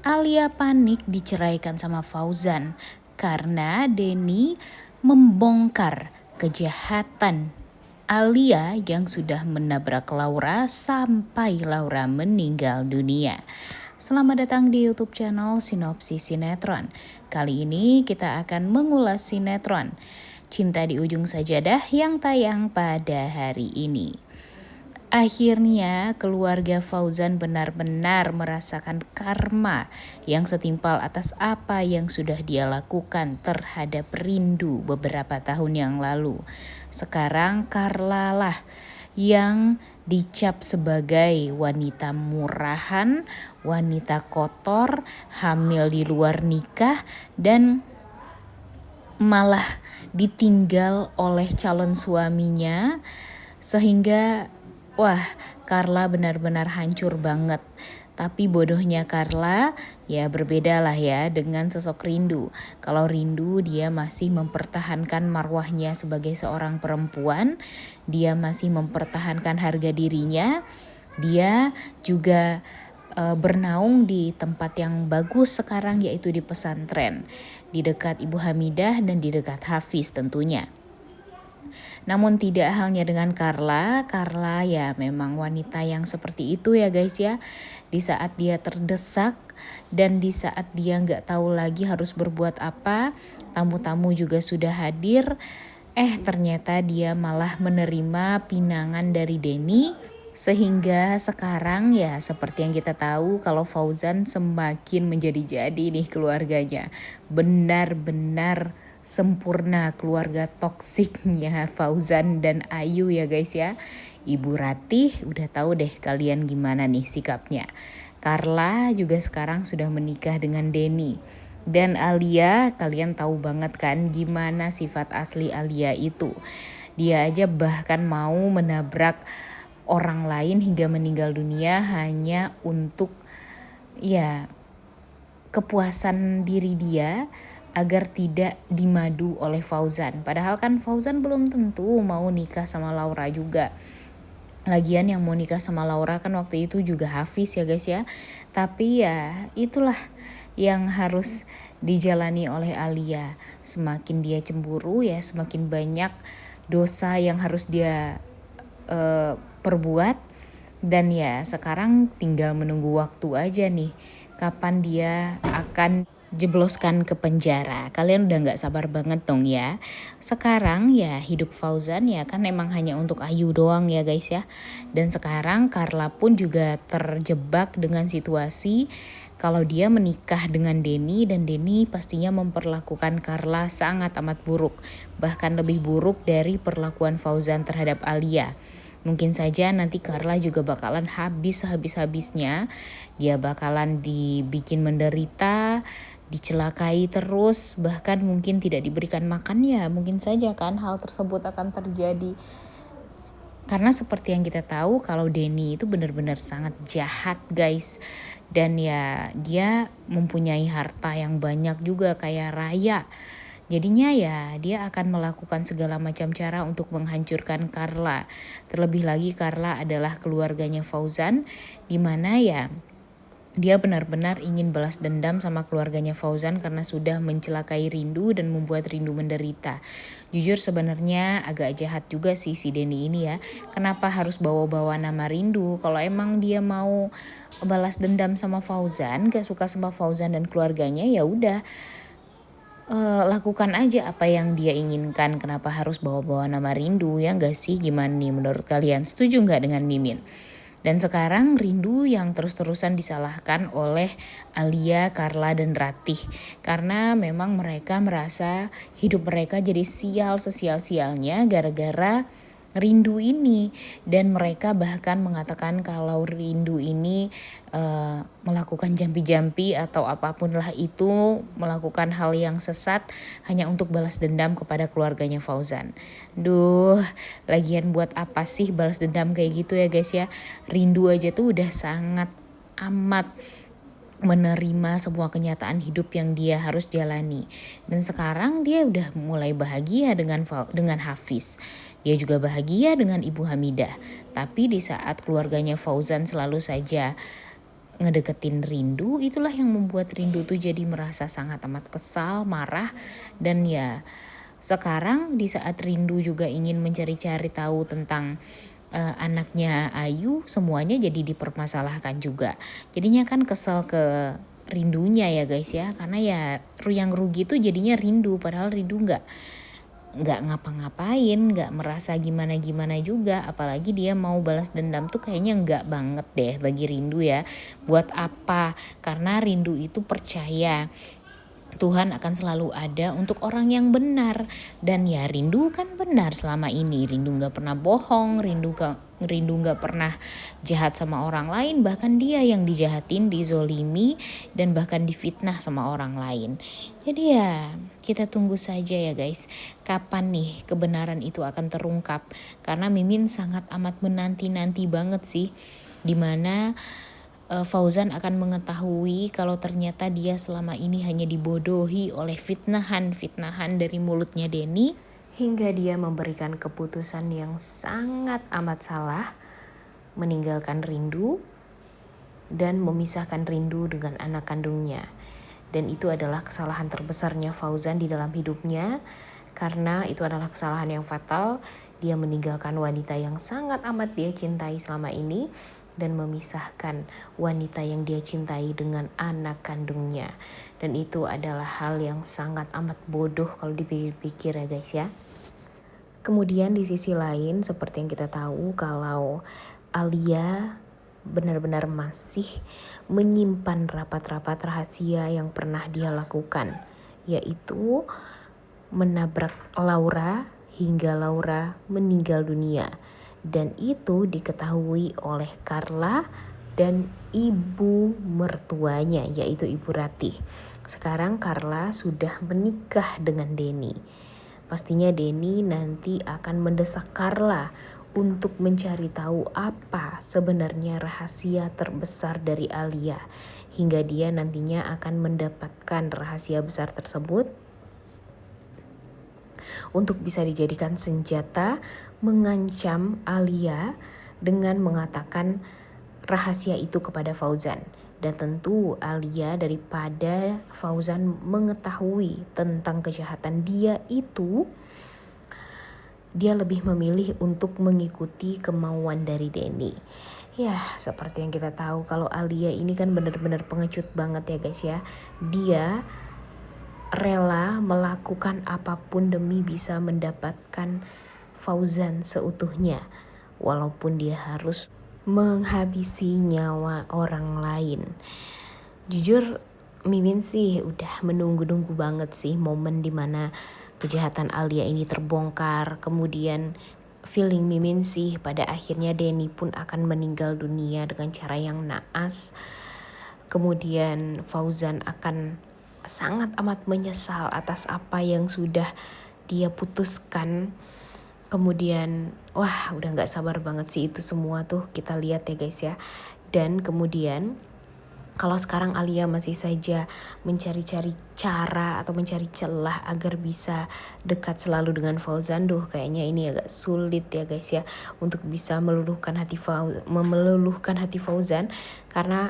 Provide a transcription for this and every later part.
Alia panik diceraikan sama Fauzan karena Denny membongkar kejahatan Alia yang sudah menabrak Laura sampai Laura meninggal dunia. Selamat datang di YouTube channel Sinopsis Sinetron. Kali ini kita akan mengulas sinetron Cinta di Ujung Sajadah yang tayang pada hari ini. Akhirnya keluarga Fauzan benar-benar merasakan karma yang setimpal atas apa yang sudah dia lakukan terhadap Rindu beberapa tahun yang lalu. Sekarang Carla lah yang dicap sebagai wanita murahan, wanita kotor, hamil di luar nikah, dan malah ditinggal oleh calon suaminya, sehingga wah, Carla benar-benar hancur banget. Tapi bodohnya Carla ya berbeda lah ya dengan sosok Rindu. Kalau Rindu dia masih mempertahankan marwahnya sebagai seorang perempuan. Dia masih mempertahankan harga dirinya. Dia juga bernaung di tempat yang bagus sekarang, yaitu di pesantren. Di dekat Ibu Hamidah dan di dekat Hafiz tentunya. Namun tidak halnya dengan Carla ya memang wanita yang seperti itu ya guys ya. Di saat dia terdesak dan di saat dia nggak tahu lagi harus berbuat apa, tamu-tamu juga sudah hadir. Ternyata dia malah menerima pinangan dari Denny. Sehingga sekarang ya seperti yang kita tahu kalau Fauzan semakin menjadi-jadi nih keluarganya. Benar-benar sempurna keluarga toksiknya Fauzan dan Ayu ya guys ya. Ibu Ratih udah tahu deh kalian gimana nih sikapnya. Carla juga sekarang sudah menikah dengan Denny. Dan Alia, kalian tahu banget kan gimana sifat asli Alia itu. Dia aja bahkan mau menabrak orang lain hingga meninggal dunia hanya untuk ya kepuasan diri dia agar tidak dimadu oleh Fauzan. Padahal kan Fauzan belum tentu mau nikah sama Laura juga. Lagian yang mau nikah sama Laura kan waktu itu juga Hafiz ya guys ya. Tapi ya itulah yang harus dijalani oleh Alia. Semakin dia cemburu ya semakin banyak dosa yang harus dia perbuat. Dan ya sekarang tinggal menunggu waktu aja nih kapan dia akan jebloskan ke penjara. Kalian udah gak sabar banget dong ya. Sekarang ya hidup Fauzan ya kan emang hanya untuk Ayu doang ya guys ya. Dan sekarang Carla pun juga terjebak dengan situasi kalau dia menikah dengan Denny dan Denny pastinya memperlakukan Carla sangat amat buruk. Bahkan lebih buruk dari perlakuan Fauzan terhadap Alia. Mungkin saja nanti Carla juga bakalan habis-habisnya. Dia bakalan dibikin menderita, dicelakai terus, bahkan mungkin tidak diberikan makan ya. Mungkin saja kan hal tersebut akan terjadi. Karena seperti yang kita tahu kalau Denny itu benar-benar sangat jahat guys. Dan ya dia mempunyai harta yang banyak juga kayak raya. Jadinya ya dia akan melakukan segala macam cara untuk menghancurkan Carla. Terlebih lagi Carla adalah keluarganya Fauzan, di mana ya dia benar-benar ingin balas dendam sama keluarganya Fauzan karena sudah mencelakai Rindu dan membuat Rindu menderita. Jujur sebenarnya agak jahat juga sih si Denny ini ya. Kenapa harus bawa-bawa nama Rindu? Kalau emang dia mau balas dendam sama Fauzan, gak suka sama Fauzan dan keluarganya, ya udah. Lakukan aja apa yang dia inginkan. Kenapa harus bawa-bawa nama Rindu ya gak sih? Gimana nih menurut kalian? Setuju gak dengan Mimin? Dan sekarang Rindu yang terus-terusan disalahkan oleh Alia, Carla, dan Ratih. Karena memang mereka merasa hidup mereka jadi sial sesial-sialnya gara-gara Rindu ini. Dan mereka bahkan mengatakan kalau Rindu ini melakukan jampi-jampi atau apapun lah itu, melakukan hal yang sesat hanya untuk balas dendam kepada keluarganya Fauzan. Duh, lagian buat apa sih balas dendam kayak gitu ya guys ya. Rindu aja tuh udah sangat amat menerima semua kenyataan hidup yang dia harus jalani. Dan sekarang dia udah mulai bahagia dengan Hafiz. Dia juga bahagia dengan Ibu Hamidah. Tapi di saat keluarganya Fauzan selalu saja ngedeketin Rindu, itulah yang membuat Rindu tuh jadi merasa sangat amat kesal, marah, dan ya sekarang di saat Rindu juga ingin mencari-cari tahu tentang anaknya Ayu, semuanya jadi dipermasalahkan juga. Jadinya kan kesel ke Rindunya ya guys ya, karena ya yang rugi tuh jadinya Rindu, padahal Rindu nggak ngapa-ngapain, nggak merasa gimana-gimana juga, apalagi dia mau balas dendam tuh kayaknya nggak banget deh bagi Rindu ya. Buat apa? Karena Rindu itu percaya Tuhan akan selalu ada untuk orang yang benar, dan ya Rindu kan benar selama ini. Rindu nggak pernah bohong, Rindu nggak pernah jahat sama orang lain, bahkan dia yang dijahatin, dizolimi, dan bahkan difitnah sama orang lain. Jadi ya kita tunggu saja ya guys, kapan nih kebenaran itu akan terungkap, karena Mimin sangat amat menanti-nanti banget sih, dimana Fauzan akan mengetahui kalau ternyata dia selama ini hanya dibodohi oleh fitnahan-fitnahan dari mulutnya Denny, hingga dia memberikan keputusan yang sangat amat salah, meninggalkan Rindu dan memisahkan Rindu dengan anak kandungnya. Dan itu adalah kesalahan terbesarnya Fauzan di dalam hidupnya, karena itu adalah kesalahan yang fatal. Dia meninggalkan wanita yang sangat amat dia cintai selama ini dan memisahkan wanita yang dia cintai dengan anak kandungnya. Dan itu adalah hal yang sangat amat bodoh kalau dipikir-pikir ya guys ya. Kemudian di sisi lain, seperti yang kita tahu kalau Alia benar-benar masih menyimpan rapat-rapat rahasia yang pernah dia lakukan, yaitu menabrak Laura hingga Laura meninggal dunia. Dan itu diketahui oleh Carla dan ibu mertuanya, yaitu Ibu Ratih. Sekarang Carla sudah menikah dengan Denny. Pastinya Denny nanti akan mendesak Carla untuk mencari tahu apa sebenarnya rahasia terbesar dari Alia, hingga dia nantinya akan mendapatkan rahasia besar tersebut untuk bisa dijadikan senjata mengancam Alia dengan mengatakan rahasia itu kepada Fauzan. Dan tentu Alia daripada Fauzan mengetahui tentang kejahatan dia itu, dia lebih memilih untuk mengikuti kemauan dari Denny. Ya, seperti yang kita tahu kalau Alia ini kan benar-benar pengecut banget ya guys ya. Dia rela melakukan apapun demi bisa mendapatkan Fauzan seutuhnya, walaupun dia harus menghabisi nyawa orang lain. Jujur Mimin sih udah menunggu-nunggu banget sih momen dimana kejahatan Alia ini terbongkar. Kemudian feeling Mimin sih pada akhirnya Denny pun akan meninggal dunia dengan cara yang naas. Kemudian Fauzan akan sangat amat menyesal atas apa yang sudah dia putuskan. Kemudian wah udah gak sabar banget sih itu semua tuh kita lihat ya guys ya. Dan kemudian kalau sekarang Alia masih saja mencari-cari cara atau mencari celah agar bisa dekat selalu dengan Fauzan, kayaknya ini agak sulit ya guys ya untuk bisa meluluhkan hati Fauzan, karena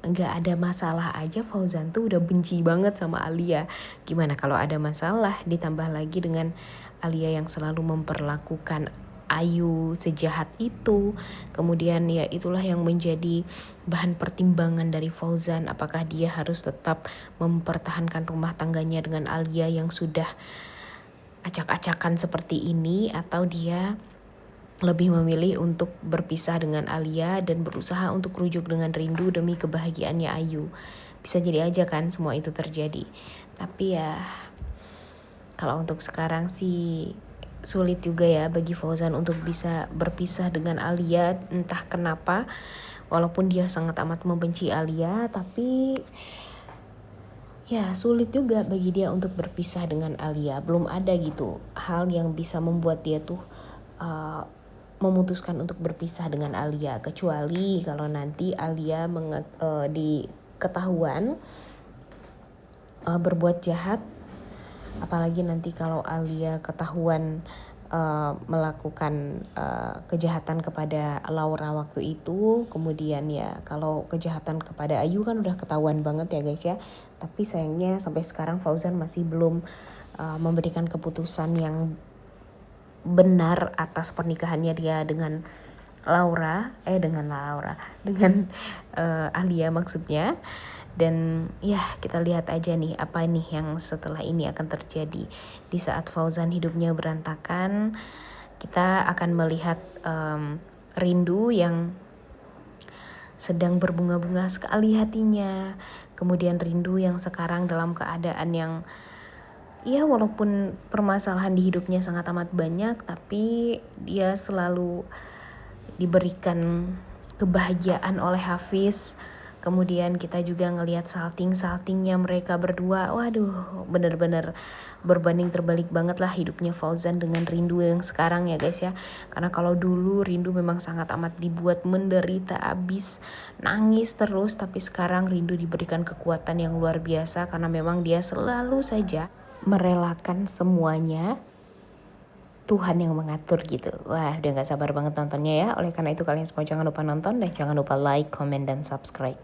nggak ada masalah aja Fauzan tuh udah benci banget sama Alia. Gimana kalau ada masalah ditambah lagi dengan Alia yang selalu memperlakukan Ayu sejahat itu. Kemudian ya itulah yang menjadi bahan pertimbangan dari Fauzan, apakah dia harus tetap mempertahankan rumah tangganya dengan Alia yang sudah acak-acakan seperti ini, atau dia lebih memilih untuk berpisah dengan Alia dan berusaha untuk rujuk dengan Rindu demi kebahagiaannya Ayu. Bisa jadi aja kan semua itu terjadi. Tapi ya kalau untuk sekarang sih sulit juga ya bagi Fauzan untuk bisa berpisah dengan Alia, entah kenapa. Walaupun dia sangat amat membenci Alia, tapi ya sulit juga bagi dia untuk berpisah dengan Alia. Belum ada gitu hal yang bisa membuat dia tuh memutuskan untuk berpisah dengan Alia, kecuali kalau nanti Alia diketahuan berbuat jahat. Apalagi nanti kalau Alia ketahuan melakukan kejahatan kepada Laura waktu itu. Kemudian ya kalau kejahatan kepada Ayu kan udah ketahuan banget ya guys ya. Tapi sayangnya sampai sekarang Fauzan masih belum memberikan keputusan yang benar atas pernikahannya dia dengan dengan Alia maksudnya. Dan ya kita lihat aja nih apa nih yang setelah ini akan terjadi. Di saat Fauzan hidupnya berantakan, kita akan melihat Rindu yang sedang berbunga-bunga sekali hatinya. Kemudian Rindu yang sekarang dalam keadaan yang ya walaupun permasalahan di hidupnya sangat amat banyak, tapi dia selalu diberikan kebahagiaan oleh Hafiz. Kemudian kita juga ngelihat salting-saltingnya mereka berdua. Waduh, bener-bener berbanding terbalik banget lah hidupnya Fauzan dengan Rindu yang sekarang ya guys ya. Karena kalau dulu Rindu memang sangat amat dibuat menderita abis, nangis terus. Tapi sekarang Rindu diberikan kekuatan yang luar biasa karena memang dia selalu saja merelakan semuanya. Tuhan yang mengatur gitu. Wah, udah gak sabar banget nontonnya ya. Oleh karena itu kalian semua jangan lupa nonton dan jangan lupa like, comment, dan subscribe.